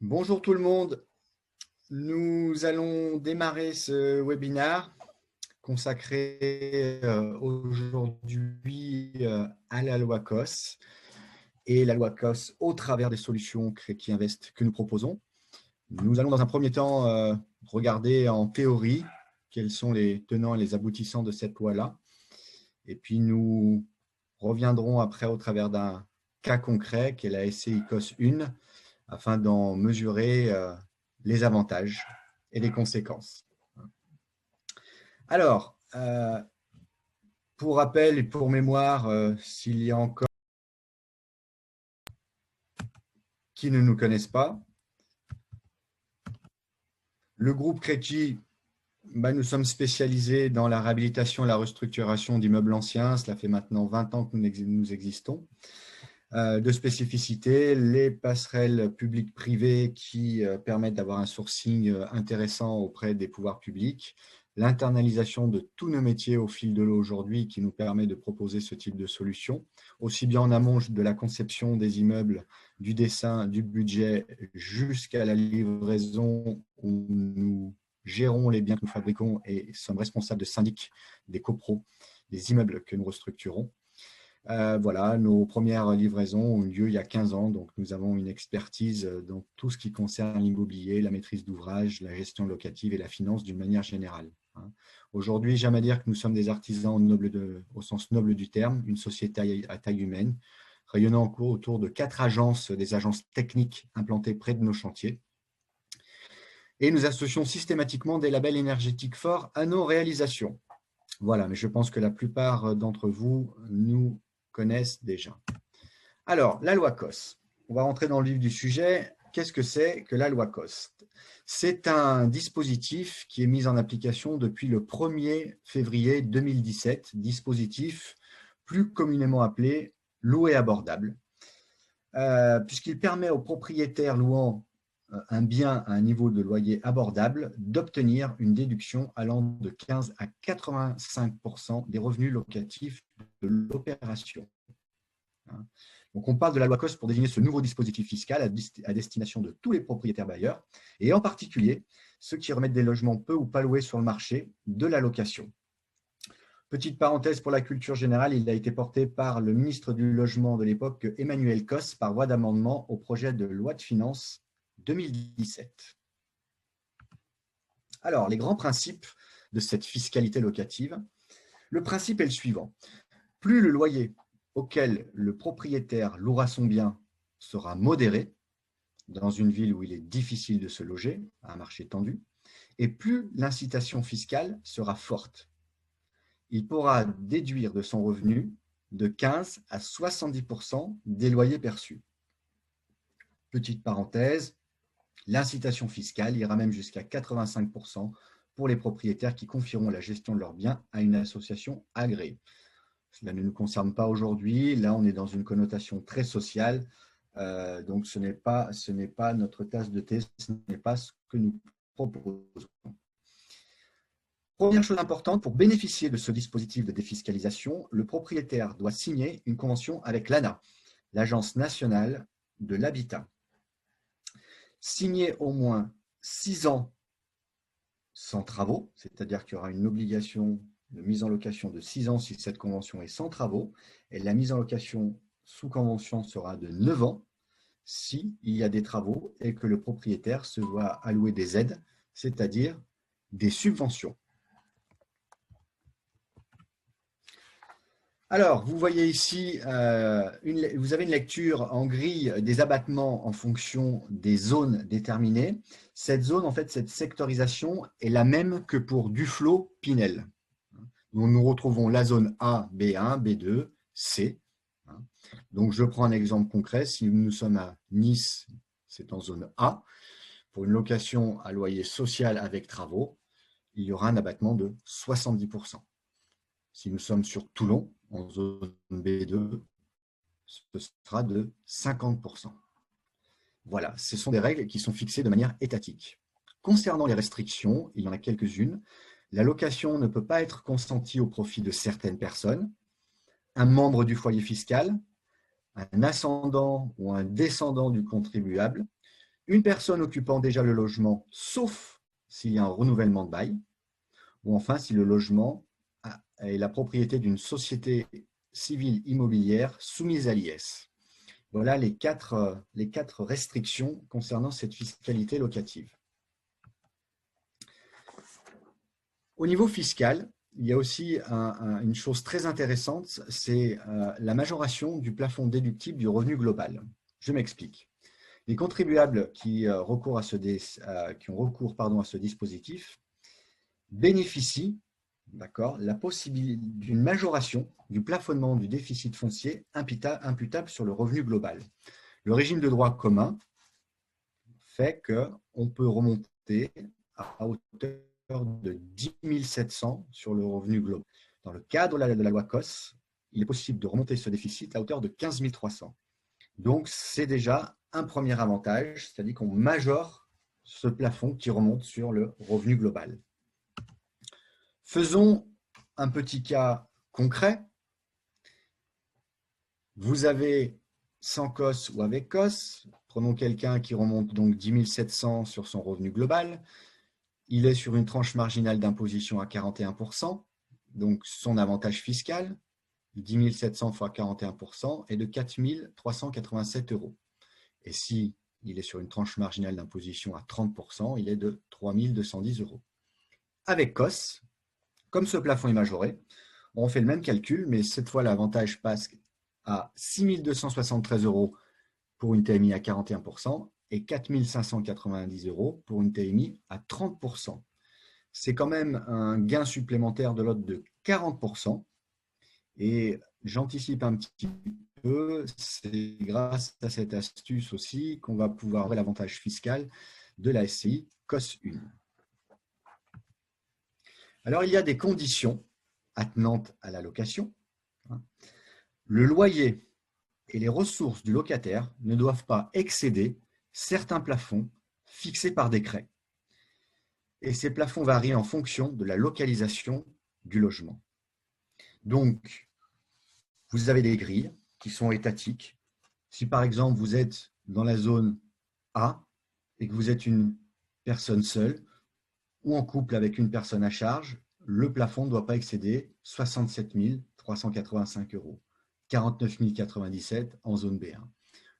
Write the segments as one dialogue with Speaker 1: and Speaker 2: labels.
Speaker 1: Bonjour tout le monde, nous allons démarrer ce webinaire consacré aujourd'hui à la loi COS et la loi COS au travers des solutions Crédit Invest que nous proposons. Nous allons dans un premier temps regarder en théorie quels sont les tenants et les aboutissants de cette loi-là. Et puis nous reviendrons après au travers d'un cas concret qui est la SCI COS 1 afin d'en mesurer les avantages et les conséquences. Alors, pour rappel et pour mémoire, s'il y a encore qui ne nous connaissent pas, le groupe Crédit, nous sommes spécialisés dans la réhabilitation et la restructuration d'immeubles anciens. Cela fait maintenant 20 ans que nous existons. De spécificités, les passerelles publiques-privées qui permettent d'avoir un sourcing intéressant auprès des pouvoirs publics, l'internalisation de tous nos métiers au fil de l'eau aujourd'hui qui nous permet de proposer ce type de solution, aussi bien en amont de la conception des immeubles, du dessin, du budget, jusqu'à la livraison où nous gérons les biens que nous fabriquons et sommes responsables de syndic des copros, des immeubles que nous restructurons. Voilà, nos premières livraisons ont eu lieu il y a 15 ans, donc nous avons une expertise dans tout ce qui concerne l'immobilier, la maîtrise d'ouvrage, la gestion locative et la finance d'une manière générale. Aujourd'hui, j'aime à dire que nous sommes des artisans au sens noble du terme, une société à taille humaine, rayonnant autour de 4 agences, des agences techniques implantées près de nos chantiers. Et nous associons systématiquement des labels énergétiques forts à nos réalisations. Voilà, mais je pense que la plupart d'entre vous nous connaissent déjà. Alors, la loi COS. On va rentrer dans le vif du sujet. Qu'est-ce que c'est que la loi COS? C'est un dispositif qui est mis en application depuis le 1er février 2017, dispositif plus communément appelé louer abordable, puisqu'il permet aux propriétaires louant un bien à un niveau de loyer abordable d'obtenir une déduction allant de 15 à 85% des revenus locatifs de l'opération. Donc, on parle de la loi COS pour désigner ce nouveau dispositif fiscal à destination de tous les propriétaires bailleurs, et en particulier ceux qui remettent des logements peu ou pas loués sur le marché de la location. Petite parenthèse pour la culture générale, il a été porté par le ministre du Logement de l'époque, Emmanuel Cos, par voie d'amendement au projet de loi de finances 2017. Alors, les grands principes de cette fiscalité locative. Le principe est le suivant. Plus le loyer auquel le propriétaire louera son bien sera modéré, dans une ville où il est difficile de se loger, à un marché tendu, et plus l'incitation fiscale sera forte. Il pourra déduire de son revenu de 15 à 70% des loyers perçus. Petite parenthèse, l'incitation fiscale ira même jusqu'à 85% pour les propriétaires qui confieront la gestion de leurs biens à une association agréée. Cela ne nous concerne pas aujourd'hui. Là, on est dans une connotation très sociale. Donc, ce n'est pas notre tasse de thé, ce n'est pas ce que nous proposons. Première chose importante, pour bénéficier de ce dispositif de défiscalisation, le propriétaire doit signer une convention avec l'ANA, l'Agence nationale de l'habitat. Signer au moins 6 ans sans travaux, c'est-à-dire qu'il y aura une obligation de mise en location de 6 ans si cette convention est sans travaux, et la mise en location sous convention sera de 9 ans s'il y a des travaux et que le propriétaire se voit allouer des aides, c'est-à-dire des subventions. Alors, vous voyez ici, vous avez une lecture en grille des abattements en fonction des zones déterminées. Cette zone, en fait, cette sectorisation est la même que pour Duflo, Pinel. Nous retrouvons la zone A, B1, B2, C. Donc, je prends un exemple concret. Si nous sommes à Nice, c'est en zone A. Pour une location à loyer social avec travaux, il y aura un abattement de 70%. Si nous sommes sur Toulon, en zone B2, ce sera de 50%. Voilà, ce sont des règles qui sont fixées de manière étatique. Concernant les restrictions, il y en a quelques-unes. La location ne peut pas être consentie au profit de certaines personnes, un membre du foyer fiscal, un ascendant ou un descendant du contribuable, une personne occupant déjà le logement, sauf s'il y a un renouvellement de bail, ou enfin si le logement est la propriété d'une société civile immobilière soumise à l'IS. Voilà les quatre restrictions concernant cette fiscalité locative. Au niveau fiscal, il y a aussi une chose très intéressante, c'est la majoration du plafond déductible du revenu global. Je m'explique. Les contribuables qui ont recours à ce dispositif bénéficient la possibilité d'une majoration du plafonnement du déficit foncier imputable sur le revenu global. Le régime de droit commun fait qu'on peut remonter à hauteur de 10 700 sur le revenu global. Dans le cadre de la loi COS, il est possible de remonter ce déficit à hauteur de 15 300. Donc, c'est déjà un premier avantage, c'est-à-dire qu'on majore ce plafond qui remonte sur le revenu global. Faisons un petit cas concret. Vous avez sans COS ou avec COS, prenons quelqu'un qui remonte donc 10 700 sur son revenu global. Il est sur une tranche marginale d'imposition à 41%, donc son avantage fiscal, 10 700 fois 41% est de 4 387 €. Et si il est sur une tranche marginale d'imposition à 30%, il est de 3 210 €. Avec COS, comme ce plafond est majoré, on fait le même calcul, mais cette fois l'avantage passe à 6 273 € pour une TMI à 41% et 4 590 € pour une TMI à 30%. C'est quand même un gain supplémentaire de l'ordre de 40%. Et j'anticipe un petit peu, c'est grâce à cette astuce aussi qu'on va pouvoir avoir l'avantage fiscal de la SCI COS 1. Alors, il y a des conditions attenantes à la location. Le loyer et les ressources du locataire ne doivent pas excéder certains plafonds fixés par décret. Et ces plafonds varient en fonction de la localisation du logement. Donc, vous avez des grilles qui sont étatiques. Si par exemple vous êtes dans la zone A et que vous êtes une personne seule ou en couple avec une personne à charge, le plafond ne doit pas excéder 67 385 €, 49 097 en zone B1.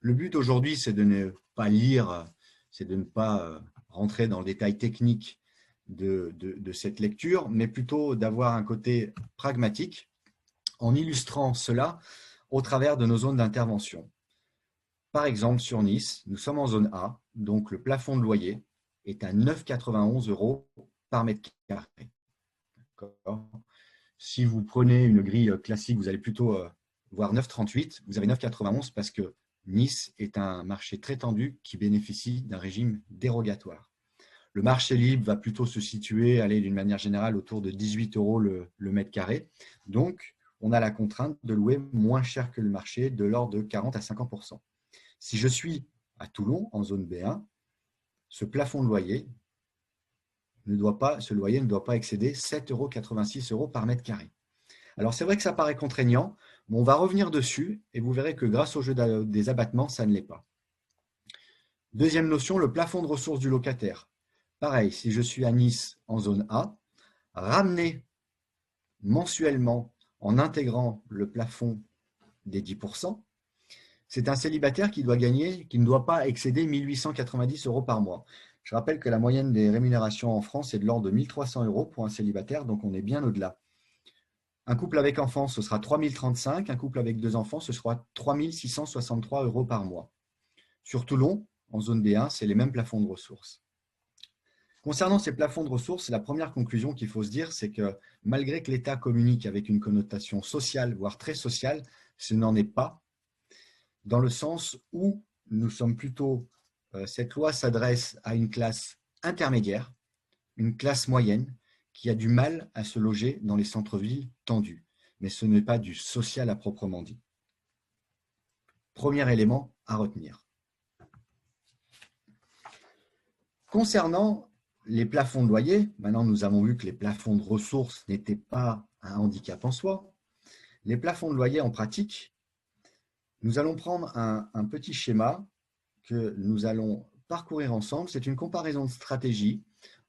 Speaker 1: Le but aujourd'hui, c'est de ne pas lire, c'est de ne pas rentrer dans le détail technique de cette lecture, mais plutôt d'avoir un côté pragmatique en illustrant cela au travers de nos zones d'intervention. Par exemple, sur Nice, nous sommes en zone A, donc le plafond de loyer est à 9,91 € par mètre carré. Si vous prenez une grille classique, vous allez plutôt voir 9,38. Vous avez 9,91 parce que Nice est un marché très tendu qui bénéficie d'un régime dérogatoire. Le marché libre va plutôt se situer, d'une manière générale, autour de 18 € le mètre carré. Donc, on a la contrainte de louer moins cher que le marché, de l'ordre de 40 à 50%. Si je suis à Toulon, en zone B1, ce plafond de loyer ne doit pas excéder 7,86 € par mètre carré. Alors, c'est vrai que ça paraît contraignant, mais on va revenir dessus et vous verrez que grâce au jeu des abattements, ça ne l'est pas. Deuxième notion, le plafond de ressources du locataire. Pareil, si je suis à Nice en zone A, ramener mensuellement en intégrant le plafond des 10%, c'est un célibataire qui ne doit pas excéder 1 890 € par mois. Je rappelle que la moyenne des rémunérations en France est de l'ordre de 1 300 € pour un célibataire, donc on est bien au-delà. Un couple avec enfants, ce sera 3 035. Un couple avec 2 enfants, ce sera 3 663 € par mois. Sur Toulon, en zone B1, c'est les mêmes plafonds de ressources. Concernant ces plafonds de ressources, la première conclusion qu'il faut se dire, c'est que malgré que l'État communique avec une connotation sociale, voire très sociale, ce n'en est pas, dans le sens où nous sommes plutôt, cette loi s'adresse à une classe intermédiaire, une classe moyenne, qui a du mal à se loger dans les centres-villes tendus. Mais ce n'est pas du social à proprement dit. Premier élément à retenir. Concernant les plafonds de loyer, maintenant nous avons vu que les plafonds de ressources n'étaient pas un handicap en soi. Les plafonds de loyer en pratique, nous allons prendre un petit schéma que nous allons parcourir ensemble, c'est une comparaison de stratégie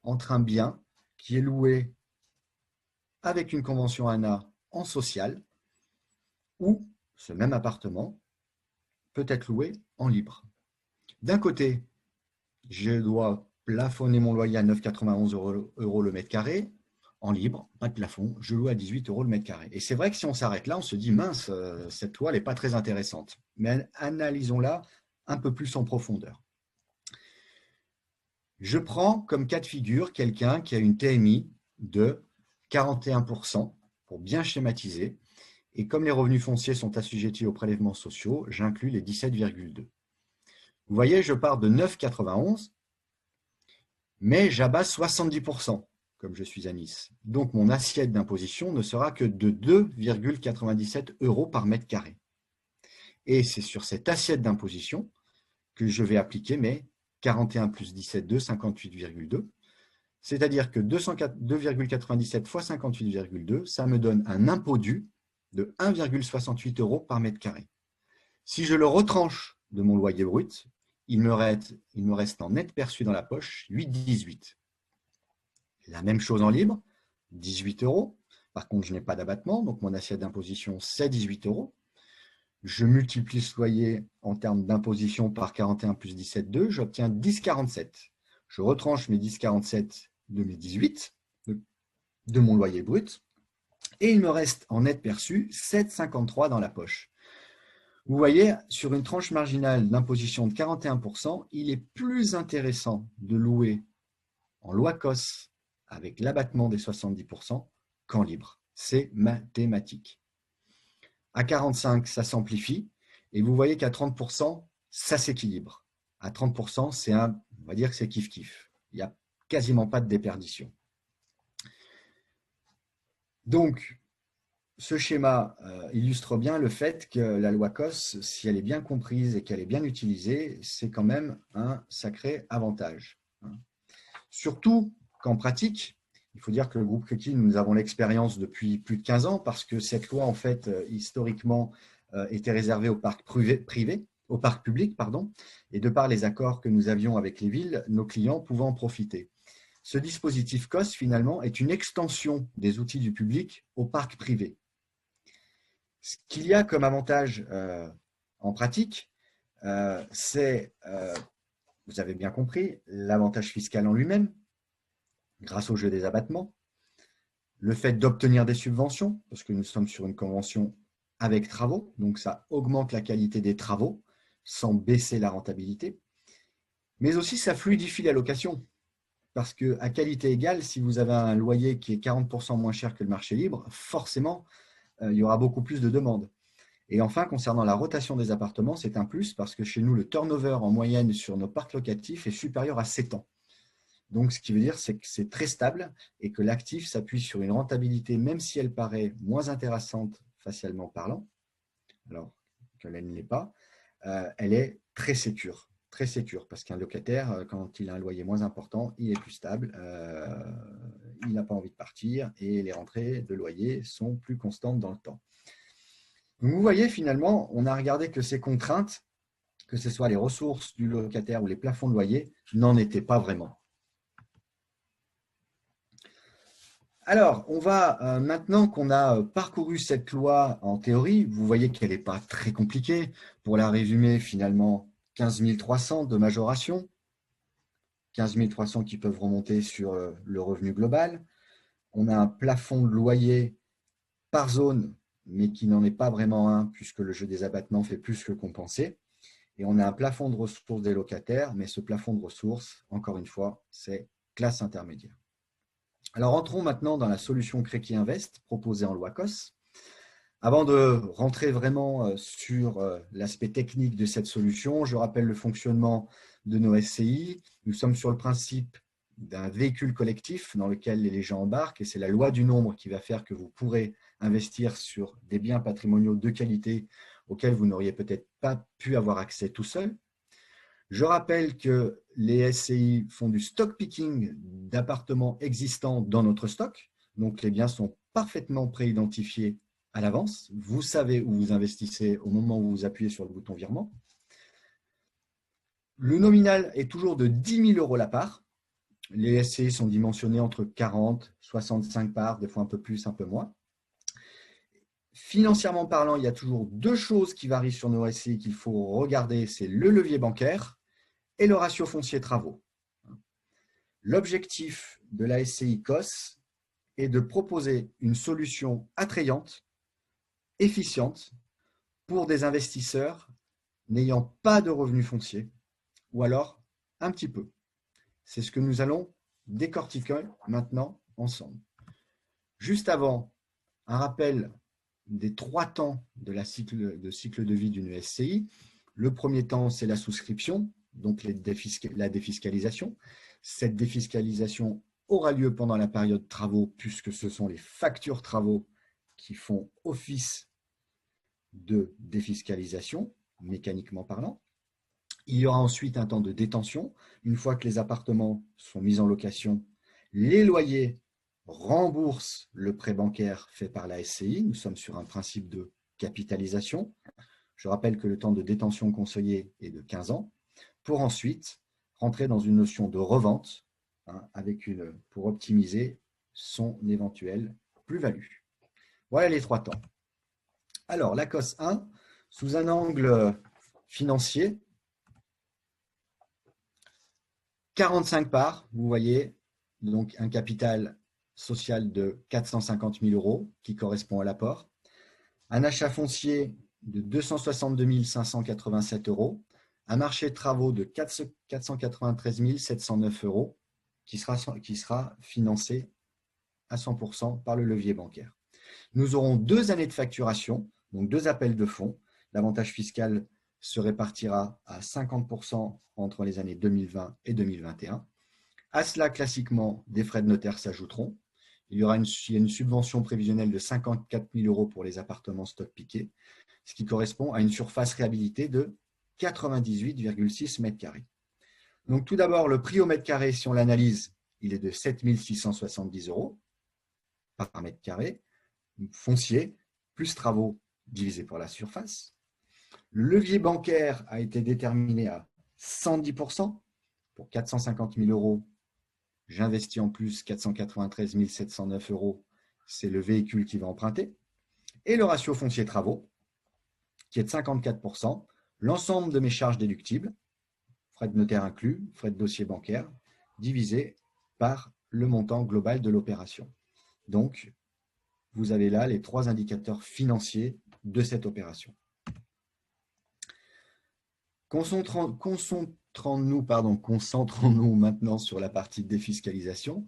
Speaker 1: entre un bien qui est loué avec une convention ANA en social ou ce même appartement peut être loué en libre. D'un côté, je dois plafonner mon loyer à 9,91 € le mètre carré. En libre, pas de plafond, je loue à 18 € le mètre carré. Et c'est vrai que si on s'arrête là, on se dit, mince, cette loi n'est pas très intéressante. Mais analysons-la un peu plus en profondeur. Je prends comme cas de figure quelqu'un qui a une TMI de 41%, pour bien schématiser. Et comme les revenus fonciers sont assujettis aux prélèvements sociaux, j'inclus les 17,2. Vous voyez, je pars de 9,91, mais j'abats 70%, comme je suis à Nice. Donc, mon assiette d'imposition ne sera que de 2,97 € par mètre carré. Et c'est sur cette assiette d'imposition que je vais appliquer mes 41 plus 17,2, 58,2. C'est-à-dire que 2,97 fois 58,2, ça me donne un impôt dû de 1,68 € par mètre carré. Si je le retranche de mon loyer brut, il me reste en net perçu dans la poche 8,18. La même chose en libre, 18 €. Par contre, je n'ai pas d'abattement, donc mon assiette d'imposition, c'est 18 €. Je multiplie ce loyer en termes d'imposition par 41 plus 17,2, j'obtiens 10,47. Je retranche mes 10,47 de mes 18, de mon loyer brut, et il me reste en net perçu 7,53 dans la poche. Vous voyez, sur une tranche marginale d'imposition de 41%, il est plus intéressant de louer en loi COS avec l'abattement des 70% qu'en libre. C'est mathématique. À 45, ça s'amplifie, et vous voyez qu'à 30%, ça s'équilibre. À 30%, on va dire que c'est kiff-kiff. Il n'y a quasiment pas de déperdition. Donc, ce schéma illustre bien le fait que la loi COS, si elle est bien comprise et qu'elle est bien utilisée, c'est quand même un sacré avantage. Surtout qu'en pratique, il faut dire que le groupe Créqui, nous avons l'expérience depuis plus de 15 ans parce que cette loi, en fait, historiquement, était réservée au parc privé, au parc public, pardon, et de par les accords que nous avions avec les villes, nos clients pouvaient en profiter. Ce dispositif COS, finalement, est une extension des outils du public au parc privé. Ce qu'il y a comme avantage en pratique, c'est, vous avez bien compris, l'avantage fiscal en lui-même, grâce au jeu des abattements, le fait d'obtenir des subventions, parce que nous sommes sur une convention avec travaux, donc ça augmente la qualité des travaux sans baisser la rentabilité, mais aussi ça fluidifie la location, parce qu'à qualité égale, si vous avez un loyer qui est 40% moins cher que le marché libre, forcément, il y aura beaucoup plus de demandes. Et enfin, concernant la rotation des appartements, c'est un plus parce que chez nous, le turnover en moyenne sur nos parcs locatifs est supérieur à 7 ans. Donc, ce qui veut dire, c'est que c'est très stable et que l'actif s'appuie sur une rentabilité, même si elle paraît moins intéressante facialement parlant, alors qu'elle ne l'est pas, elle est très sécure parce qu'un locataire, quand il a un loyer moins important, il est plus stable, il n'a pas envie de partir et les rentrées de loyer sont plus constantes dans le temps. Donc, vous voyez, finalement, on a regardé que ces contraintes, que ce soit les ressources du locataire ou les plafonds de loyer, n'en étaient pas vraiment. Alors, on va, maintenant qu'on a parcouru cette loi en théorie, vous voyez qu'elle n'est pas très compliquée. Pour la résumer, finalement, 15 300 de majoration, 15 300 qui peuvent remonter sur le revenu global. On a un plafond de loyer par zone, mais qui n'en est pas vraiment un, puisque le jeu des abattements fait plus que compenser. Et on a un plafond de ressources des locataires, mais ce plafond de ressources, encore une fois, c'est classe intermédiaire. Alors, entrons maintenant dans la solution Créqui Invest proposée en loi COS. Avant de rentrer vraiment sur l'aspect technique de cette solution, je rappelle le fonctionnement de nos SCI. Nous sommes sur le principe d'un véhicule collectif dans lequel les gens embarquent et c'est la loi du nombre qui va faire que vous pourrez investir sur des biens patrimoniaux de qualité auxquels vous n'auriez peut-être pas pu avoir accès tout seul. Je rappelle que les SCI font du stock picking d'appartements existants dans notre stock. Donc, les biens sont parfaitement préidentifiés à l'avance. Vous savez où vous investissez au moment où vous appuyez sur le bouton virement. Le nominal est toujours de 10 000 € la part. Les SCI sont dimensionnés entre 40, 65 parts, des fois un peu plus, un peu moins. Financièrement parlant, il y a toujours deux choses qui varient sur nos SCI qu'il faut regarder, c'est le levier bancaire et le ratio foncier travaux. L'objectif de la SCI COS est de proposer une solution attrayante, efficiente, pour des investisseurs n'ayant pas de revenus fonciers, ou alors un petit peu. C'est ce que nous allons décortiquer maintenant ensemble. Juste avant, un rappel des 3 temps de la cycle de vie d'une SCI. Le premier temps, c'est la souscription, donc la défiscalisation. Cette défiscalisation aura lieu pendant la période travaux, puisque ce sont les factures travaux qui font office de défiscalisation, mécaniquement parlant. Il y aura ensuite un temps de détention. Une fois que les appartements sont mis en location, les loyers remboursent le prêt bancaire fait par la SCI. Nous sommes sur un principe de capitalisation. Je rappelle que le temps de détention conseillé est de 15 ans, pour ensuite rentrer dans une notion de revente pour optimiser son éventuelle plus-value. Voilà les 3 temps. Alors, la COS 1, sous un angle financier, 45 parts, vous voyez, donc un capital social de 450 000 € qui correspond à l'apport, un achat foncier de 262 587 €, un marché de travaux de 493 709 € qui sera financé à 100% par le levier bancaire. Nous aurons 2 années de facturation, donc 2 appels de fonds. L'avantage fiscal se répartira à 50% entre les années 2020 et 2021. À cela, classiquement, des frais de notaire s'ajouteront. Il y a une subvention prévisionnelle de 54 000 € pour les appartements stock piqués, ce qui correspond à une surface réhabilitée de 98,6 m². Donc, tout d'abord, le prix au mètre carré, si on l'analyse, il est de 7 670 € par mètre carré, foncier, plus travaux divisé par la surface. Le levier bancaire a été déterminé à 110%. Pour 450 000 €, j'investis en plus 493 709 €, c'est le véhicule qui va emprunter. Et le ratio foncier travaux, qui est de 54%, l'ensemble de mes charges déductibles, frais de notaire inclus, frais de dossier bancaire, divisé par le montant global de l'opération. Donc, vous avez là les 3 indicateurs financiers de cette opération. Concentrons-nous maintenant sur la partie défiscalisation.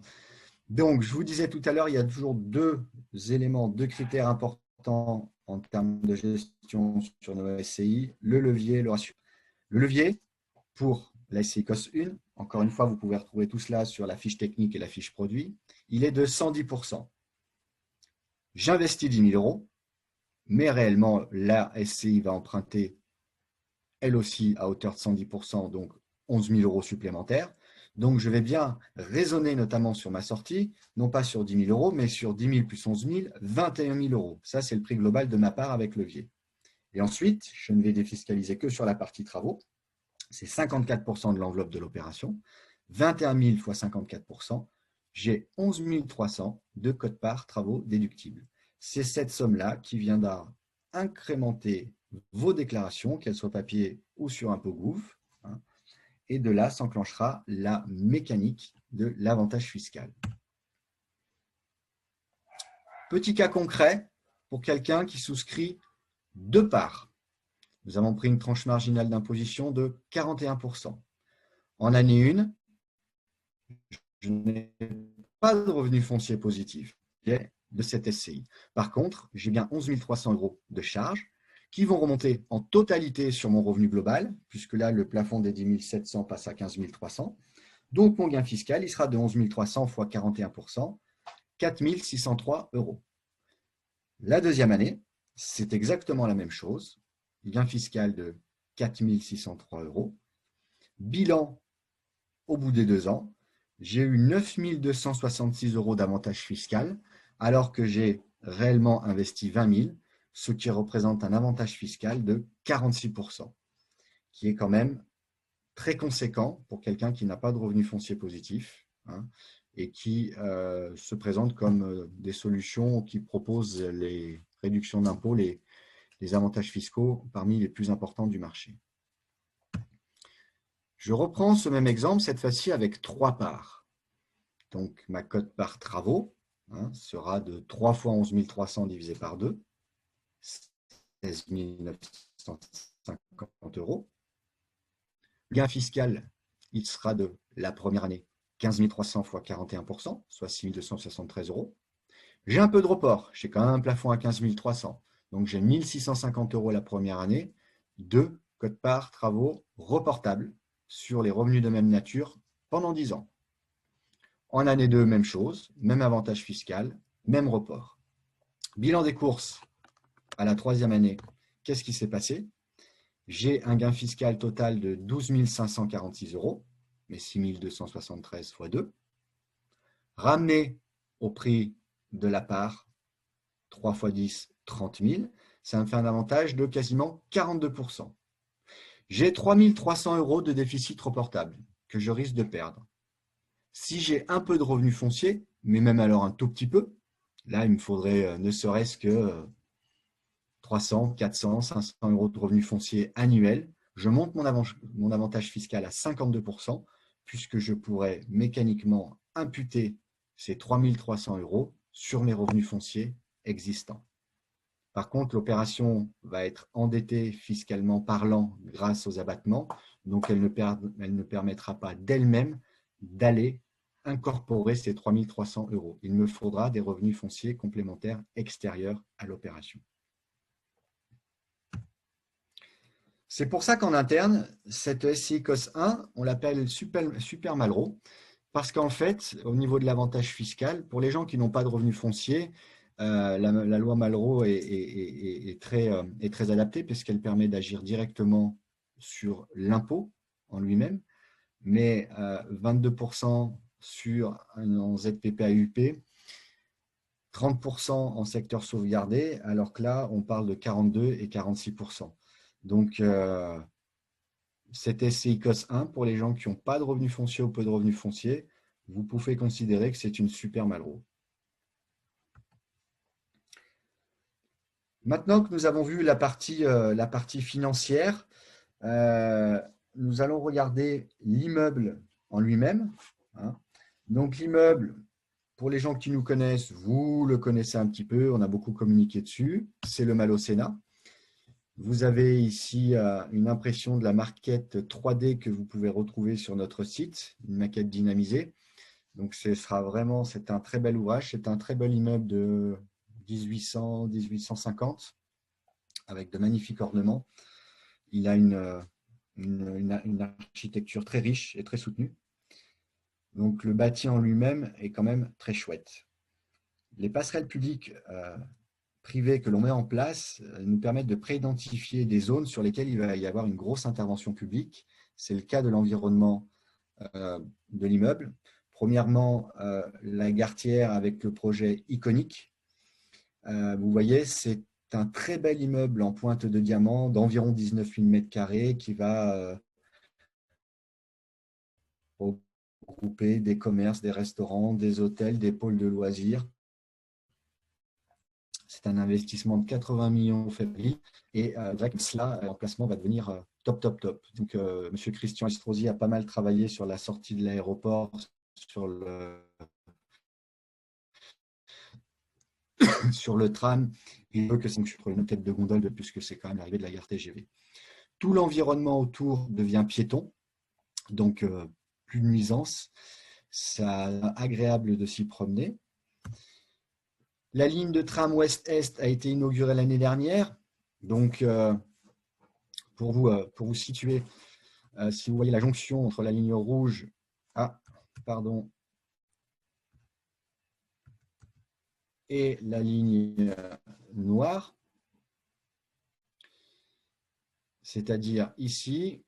Speaker 1: Donc, je vous disais tout à l'heure, il y a toujours 2 éléments, 2 critères importants en termes de gestion sur nos SCI, le levier et le ratio. Le levier, pour la SCI COS 1, encore une fois, vous pouvez retrouver tout cela sur la fiche technique et la fiche produit, il est de 110%. J'investis 10 000 €, mais réellement, la SCI va emprunter elle aussi à hauteur de 110%, donc 11 000 € supplémentaires. Donc, je vais bien raisonner notamment sur ma sortie, non pas sur 10 000 €, mais sur 10 000 plus 11 000, 21 000 €. Ça, c'est le prix global de ma part avec levier. Et ensuite, je ne vais défiscaliser que sur la partie travaux. C'est 54% de l'enveloppe de l'opération. 21 000 fois 54%, j'ai 11 300 de quote-part travaux déductibles. C'est cette somme-là qui viendra incrémenter vos déclarations, qu'elles soient papier ou sur impôt gouv, et de là s'enclenchera la mécanique de l'avantage fiscal. Petit cas concret pour quelqu'un qui souscrit 2 parts. Nous avons pris une tranche marginale d'imposition de 41%. En année 1, je n'ai pas de revenu foncier positif de cette SCI. Par contre, j'ai bien 11 300 € de charges qui vont remonter en totalité sur mon revenu global, puisque là, le plafond des 10 700 passe à 15 300. Donc, mon gain fiscal, il sera de 11 300 fois 41%, 4 603 €. La deuxième année, c'est exactement la même chose. Gain fiscal de 4 603 €. Bilan au bout des 2 ans, j'ai eu 9 266 € d'avantage fiscal, alors que j'ai réellement investi 20 000, ce qui représente un avantage fiscal de 46%, qui est quand même très conséquent pour quelqu'un qui n'a pas de revenu foncier positif, hein, et qui se présente comme des solutions qui proposent les réductions d'impôts, les avantages fiscaux parmi les plus importants du marché. Je reprends ce même exemple, cette fois-ci avec 3 parts. Donc, ma quote-part travaux, hein, sera de 3 fois 11 300 divisé par 2, 16 950 euros. Le gain fiscal, il sera de la première année 15 300 fois 41%, soit 6 273 euros. J'ai un peu de report, j'ai quand même un plafond à 15 300. Donc, j'ai 1 650 euros la première année, 2 quote-part travaux reportables sur les revenus de même nature pendant 10 ans. En année 2, même chose, même avantage fiscal, même report. Bilan des courses à la 3e année, qu'est-ce qui s'est passé? J'ai un gain fiscal total de 12 546 euros, mais 6 273 fois 2. Ramené au prix de la part, 3 fois 10, 30 000, ça me fait un avantage de quasiment 42%. J'ai 3 300 euros de déficit reportable que je risque de perdre. Si j'ai un peu de revenus fonciers, mais même alors un tout petit peu, là, il me faudrait ne serait-ce que 300, 400, 500 euros de revenus fonciers annuels. Je monte mon avantage fiscal à 52%, puisque je pourrais mécaniquement imputer ces 3 300 euros sur mes revenus fonciers existants. Par contre, l'opération va être endettée fiscalement parlant grâce aux abattements, donc elle ne permettra pas d'elle-même d'aller incorporer ces 3 300 euros. Il me faudra des revenus fonciers complémentaires extérieurs à l'opération. C'est pour ça qu'en interne, cette SCI COS 1, on l'appelle super Malraux, parce qu'en fait, au niveau de l'avantage fiscal, pour les gens qui n'ont pas de revenus fonciers, la loi Malraux est très adaptée puisqu'elle permet d'agir directement sur l'impôt en lui-même, mais 22% en ZPP-AUP, 30% en secteur sauvegardé, alors que là, on parle de 42 et 46%. Donc, cette SCI COS 1, pour les gens qui n'ont pas de revenus fonciers ou peu de revenus fonciers, vous pouvez considérer que c'est une super Malraux. Maintenant que nous avons vu la partie financière, nous allons regarder l'immeuble en lui-même, hein. Donc l'immeuble, pour les gens qui nous connaissent, vous le connaissez un petit peu, on a beaucoup communiqué dessus, c'est le Malo Sénat. Vous avez ici une impression de la maquette 3D que vous pouvez retrouver sur notre site, une maquette dynamisée. Donc c'est un très bel ouvrage, c'est un très bel immeuble de 1800-1850 avec de magnifiques ornements. Il a une architecture très riche et très soutenue. Donc le bâti en lui-même est quand même très chouette. Les passerelles publiques privées que l'on met en place nous permettent de préidentifier des zones sur lesquelles il va y avoir une grosse intervention publique. C'est le cas de l'environnement de l'immeuble. Premièrement, la Gartière avec le projet iconique. Vous voyez, c'est un très bel immeuble en pointe de diamant d'environ 19 000 m² qui va regrouper des commerces, des restaurants, des hôtels, des pôles de loisirs. C'est un investissement de 80 millions fait et cela, l'emplacement va devenir top. Donc, M. Christian Estrosi a pas mal travaillé sur la sortie de l'aéroport, sur le tram. Il veut que je prenne une tête de gondole puisque c'est quand même l'arrivée de la gare TGV. Tout l'environnement autour devient piéton, donc plus de nuisance. C'est agréable de s'y promener. La ligne de tram ouest-est a été inaugurée l'année dernière. Donc, pour vous situer, si vous voyez la jonction entre la ligne rouge et la ligne noire, c'est-à-dire ici,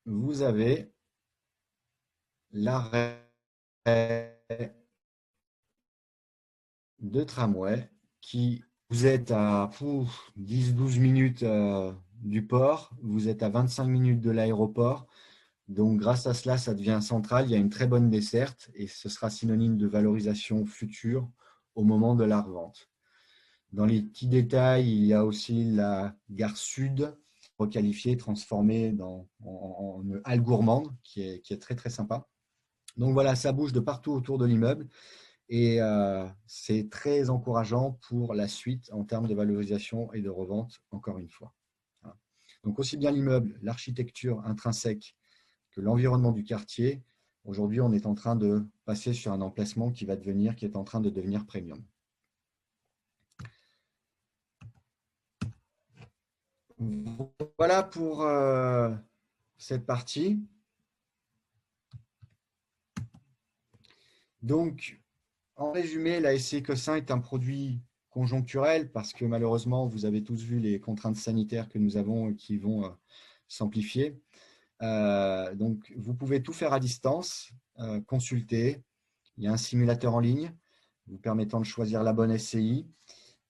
Speaker 1: vous avez l'arrêt de tramway qui, vous êtes à 10-12 minutes du port, vous êtes à 25 minutes de l'aéroport, Donc, grâce à cela, ça devient central. Il y a une très bonne desserte et ce sera synonyme de valorisation future au moment de la revente. Dans les petits détails, il y a aussi la gare sud, requalifiée, transformée en une halle gourmande, qui est très, très sympa. Donc voilà, ça bouge de partout autour de l'immeuble et c'est très encourageant pour la suite en termes de valorisation et de revente, encore une fois. Voilà. Donc aussi bien l'immeuble, l'architecture intrinsèque que l'environnement du quartier. Aujourd'hui, on est en train de passer sur un emplacement qui est en train de devenir premium. Voilà pour cette partie. Donc, en résumé, la SCI Cossin est un produit conjoncturel parce que malheureusement, vous avez tous vu les contraintes sanitaires que nous avons et qui vont s'amplifier. Donc, vous pouvez tout faire à distance, consulter. Il y a un simulateur en ligne vous permettant de choisir la bonne SCI,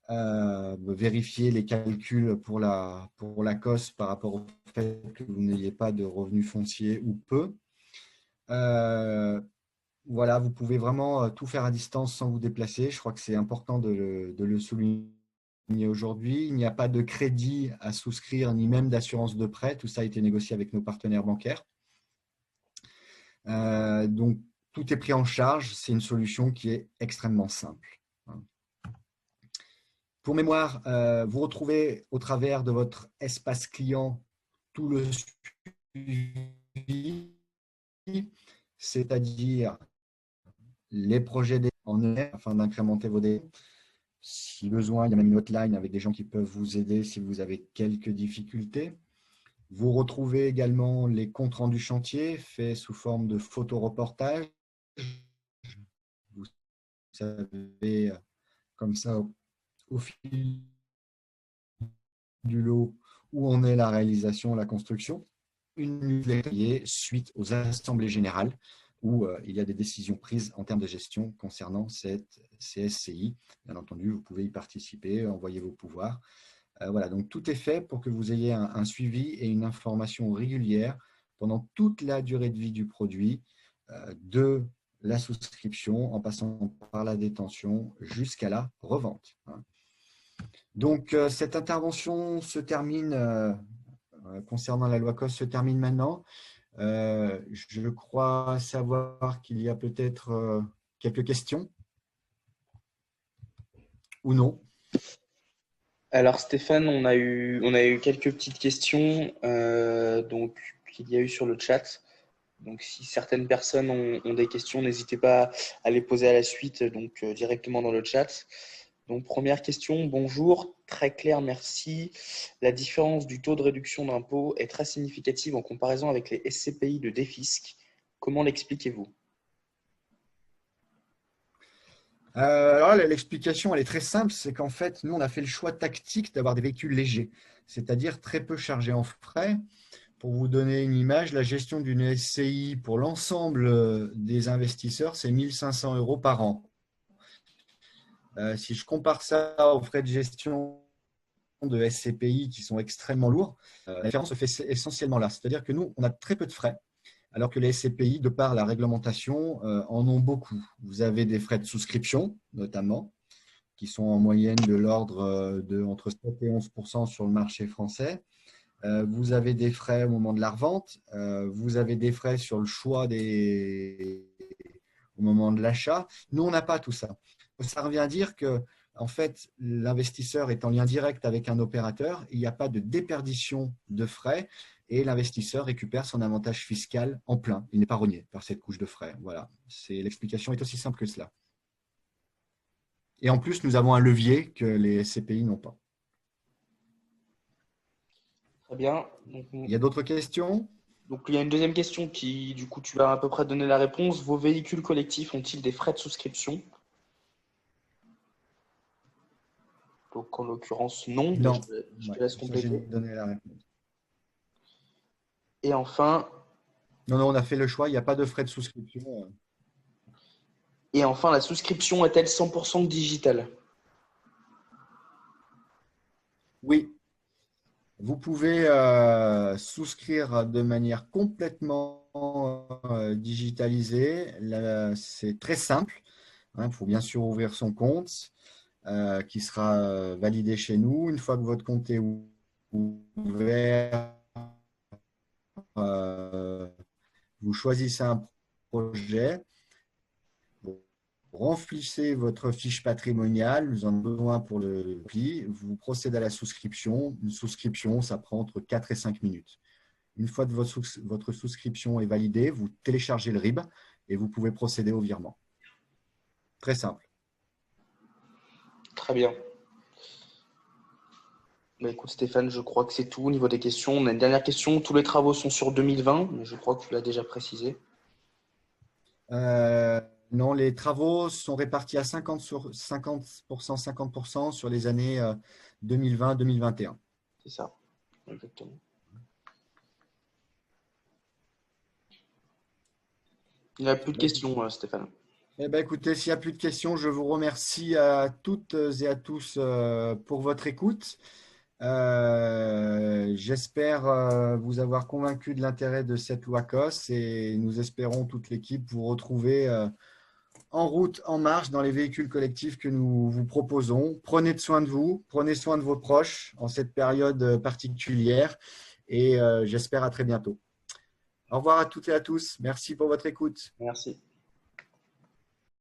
Speaker 1: vérifier les calculs pour la COS par rapport au fait que vous n'ayez pas de revenus fonciers ou peu. Voilà, vous pouvez vraiment tout faire à distance sans vous déplacer. Je crois que c'est important de le souligner aujourd'hui. Il n'y a pas de crédit à souscrire, ni même d'assurance de prêt. Tout ça a été négocié avec nos partenaires bancaires. Donc, tout est pris en charge. C'est une solution qui est extrêmement simple. Pour mémoire, vous retrouvez au travers de votre espace client tout le suivi, c'est-à-dire les projets en eux afin d'incrémenter vos délais. Si besoin, il y a même une hotline avec des gens qui peuvent vous aider si vous avez quelques difficultés. Vous retrouvez également les comptes rendus chantier faits sous forme de photoreportage. Vous savez, comme ça, au fil du lot où en est la réalisation, la construction. Une newsletter suite aux assemblées générales où il y a des décisions prises en termes de gestion concernant ces SCI. Bien entendu, vous pouvez y participer, envoyer vos pouvoirs. Voilà, donc tout est fait pour que vous ayez un suivi et une information régulière pendant toute la durée de vie du produit, de la souscription en passant par la détention jusqu'à la revente. Donc, cette intervention se termine, concernant la loi COS, se termine maintenant. Je crois savoir qu'il y a peut-être quelques questions ou non.
Speaker 2: Alors Stéphane, on a eu quelques petites questions donc, qu'il y a eu sur le chat. Donc si certaines personnes ont des questions, n'hésitez pas à les poser à la suite donc, directement dans le chat. Donc première question, bonjour, très clair, merci. La différence du taux de réduction d'impôt est très significative en comparaison avec les SCPI de défisc. Comment l'expliquez-vous?
Speaker 1: Alors, l'explication, elle est très simple, c'est qu'en fait, nous, on a fait le choix tactique d'avoir des véhicules légers, c'est-à-dire très peu chargés en frais. Pour vous donner une image, la gestion d'une SCI pour l'ensemble des investisseurs, c'est 1 500 € par an. Si je compare ça aux frais de gestion de SCPI qui sont extrêmement lourds, la différence se fait essentiellement là. C'est-à-dire que nous, on a très peu de frais, alors que les SCPI, de par la réglementation, en ont beaucoup. Vous avez des frais de souscription, notamment, qui sont en moyenne de l'ordre de entre 7 et 11% sur le marché français. Vous avez des frais au moment de la revente, vous avez des frais sur le choix au moment de l'achat. Nous, on n'a pas tout ça. Ça revient à dire que en fait, l'investisseur est en lien direct avec un opérateur, il n'y a pas de déperdition de frais et l'investisseur récupère son avantage fiscal en plein. Il n'est pas rogné par cette couche de frais. Voilà, l'explication est aussi simple que cela. Et en plus, nous avons un levier que les SCPI n'ont pas.
Speaker 2: Très bien.
Speaker 1: Il y a d'autres questions?
Speaker 2: Donc, il y a une deuxième question qui, du coup, tu vas à peu près donner la réponse. Vos véhicules collectifs ont-ils des frais de souscription? Donc, en l'occurrence, non, mais
Speaker 1: Non.
Speaker 2: je te
Speaker 1: Ouais,
Speaker 2: laisse
Speaker 1: ça, j'ai
Speaker 2: compléter.
Speaker 1: donné la réponse.
Speaker 2: Et enfin,
Speaker 1: Non, non, on a fait le choix, il n'y a pas de frais de souscription.
Speaker 2: la souscription est-elle 100% digitale?
Speaker 1: Oui, vous pouvez souscrire de manière complètement digitalisé. C'est très simple. Il faut bien sûr ouvrir son compte qui sera validé chez nous. Une fois que votre compte est ouvert, vous choisissez un projet, vous remplissez votre fiche patrimoniale, nous en avons besoin pour le pli, vous procédez à la souscription. Une souscription, ça prend entre 4 et 5 minutes. Une fois que votre souscription est validée, vous téléchargez le RIB et vous pouvez procéder au virement. Très simple.
Speaker 2: Très bien. Bah, écoute Stéphane, je crois que c'est tout au niveau des questions. On a une dernière question. Tous les travaux sont sur 2020, mais je crois que tu l'as déjà précisé.
Speaker 1: Non, les travaux sont répartis à 50%, 50% sur les années 2020-2021.
Speaker 2: C'est ça, exactement. Il n'y a plus de questions, Stéphane.
Speaker 1: Eh ben, écoutez, s'il n'y a plus de questions, je vous remercie à toutes et à tous pour votre écoute. J'espère vous avoir convaincu de l'intérêt de cette loi COS et nous espérons toute l'équipe vous retrouver en route, en marche dans les véhicules collectifs que nous vous proposons. Prenez soin de vous, prenez soin de vos proches en cette période particulière et j'espère à très bientôt. Au revoir à toutes et à tous. Merci pour votre écoute.
Speaker 2: Merci.